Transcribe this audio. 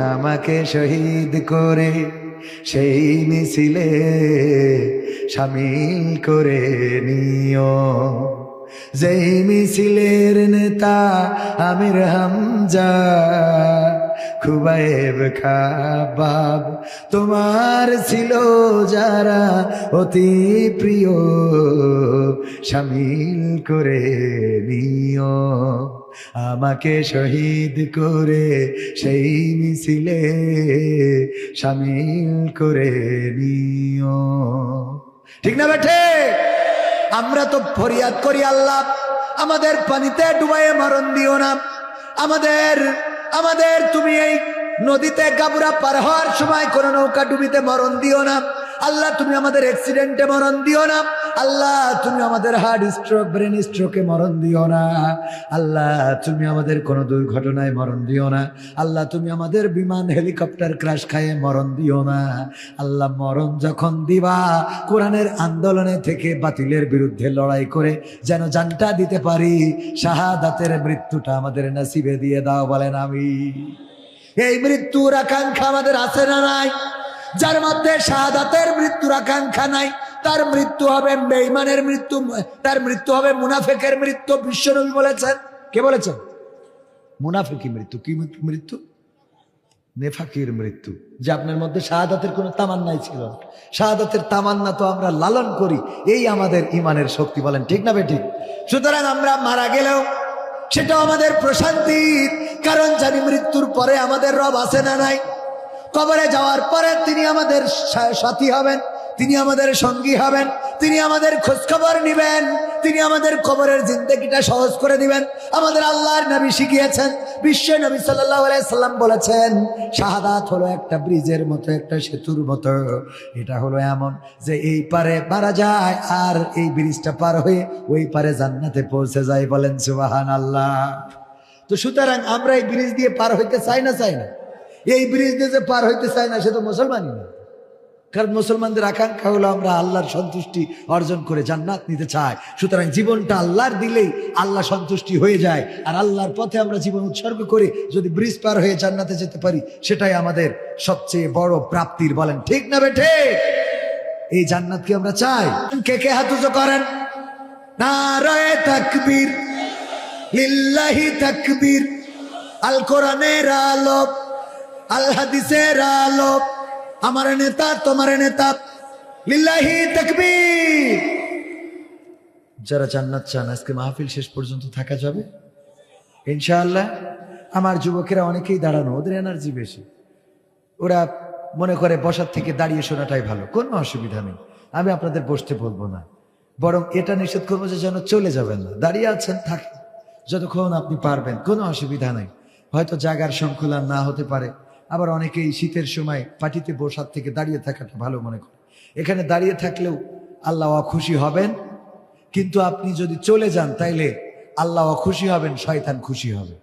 আমাকে শহীদ করে সেই মিছিলে শামিল করে নিও। যেই মিছিলের নেতা আমির হামজা, খুবাইব খাবাব তোমার ছিল যারা অতি প্রিয়, শামিল করে নিও। আমাকে শহীদ করে সেই মিছিলে শামিল করে নিও। ঠিক না বেঠে? আমরা তো ফরিয়াদ করি, আল্লাহ আমাদের পানিতে ডুবাইয়ে মরণ দিও না, আমাদের তুমি এই নদীতে গাবুরা পার হওয়ার সময় কোন নৌকা ডুবিতে মরণ দিও না। আল্লাহ তুমি আমাদের অ্যাক্সিডেন্টে মরণ দিও না। আল্লাহ তুমি আমাদের হার্ট স্ট্রোক, ব্রেন স্ট্রোকে মরণ দিও না। আল্লাহ তুমি আমাদের কোনো দুর্ঘটনায় মরণ দিও না। আল্লাহ তুমি আমাদের বিমান হেলিকপ্টার ক্র্যাশ খায়ে মরণ দিও না। আল্লাহ মরণ যখন দিবা, কোরআনের আন্দোলনে থেকে বাতিলের বিরুদ্ধে লড়াই করে যেন জানটা দিতে পারি, শাহাদাতের মৃত্যুটা আমাদের নসিবে দিয়ে দাও, বলেন আমিন। এই মৃত্যুর আকাঙ্ক্ষা আমাদের আছে না নাই? যার মধ্যে শাহাদাতের মৃত্যুর আকাঙ্ক্ষা নাই, তার মৃত্যু হবে বেঈমানের মৃত্যু, তার মৃত্যু হবে মুনাফিকের মৃত্যু। বিশ্বনবী বলেছেন, কে বলেছেন? মুনাফিকি মৃত্যু। কি মৃত্যু? নেফাকির মৃত্যু। যে আপনার মধ্যে শাহাদাতের কোনো তামান্নাই ছিল না। শাহাদাতের তামান্না তো আমরা লালন করি, এই আমাদের ইমানের শক্তি, বলেন ঠিক না বেঠিক? সুতরাং আমরা মারা গেলেও সেটাও আমাদের প্রশান্তির, কারণ জানি মৃত্যুর পরে আমাদের রব আছে না নাই। কবরে যাওয়ার পরে তিনি আমাদের সাথী হবেন, তিনি আমাদের সঙ্গী হবেন, তিনি আমাদের খোঁজখবর নিবেন, তিনি আমাদের কবরের জিন্দেগিটা সহজ করে দিবেন। আমাদের আল্লাহর নবী শিখিয়েছেন, বিশ্ব নবী সাল্লাল্লাহু আলাইহি সাল্লাম বলেছেন, শাহাদাত হলো একটা ব্রিজের মতো, একটা সেতুর মতো। এটা হলো এমন যে এই পারে মারা যায় আর এই ব্রিজটা পার হয়ে ওই পারে জান্নাতে পৌঁছে যায়, বলেন সুবহানাল্লাহ। তো সুতরাং আমরা এই ব্রিজ দিয়ে পার হইতে চাই না? এই ব্রিজ দিয়ে যে পার হইতে চায় না সে তো মুসলমানই না। কারণ মুসলমানদের আকাঙ্ক্ষা হলো আমরা আল্লাহর সন্তুষ্টি অর্জন করে জান্নাত নিতে চাই। সুতরাং জীবনটা আল্লাহর দিলেই আল্লাহ সন্তুষ্টি হয়ে যায়, আর আল্লাহর পথে আমরা জীবন উৎসর্গ করে যদি ব্রিজ পার হয়ে জান্নাতে যেতে পারি, সেটাই আমাদের সবচেয়ে বড় প্রাপ্তির, বলেন ঠিক না বেঠে? এই জান্নাত কি আমরা চাই? কে কে হাত উঁচু করেন? নারায়ে তাকবীর, লিল্লাহি তাকবীর। আল কোরআনের আলো, আল হাদিসের আলো, আমার নেতা তোমার নেতা, লিল্লাহি তাকবীর। যারা জান্নাত চান আজকে মাহফিল শেষ পর্যন্ত থাকা যাবে ইনশাআল্লাহ। আমার যুবকেরা অনেকেই দাঁড়ানো, ওদের এনার্জি বেশি, ওরা মনে করে বসার থেকে দাঁড়িয়ে শোনাটাই ভালো, কোনো অসুবিধা নেই। আমি আপনাদের বসতে বলবো না, বরং এটা নিষেধ করবো যে যেন চলে যাবেন না, দাঁড়িয়ে আছেন থাকেন যতক্ষণ আপনি পারবেন, কোনো অসুবিধা নেই। হয়তো জায়গার সংকুলান না হতে পারে, আবার অনেকেই শীতের সময় পাটিতে বসার থেকে দাঁড়িয়ে থাকাটা ভালো মনে করে। এখানে দাঁড়িয়ে থাকলেও আল্লাহ খুশি হবেন, কিন্তু আপনি যদি চলে যান তাইলে আল্লাহ খুশি হবেন, শয়তান খুশি হবে।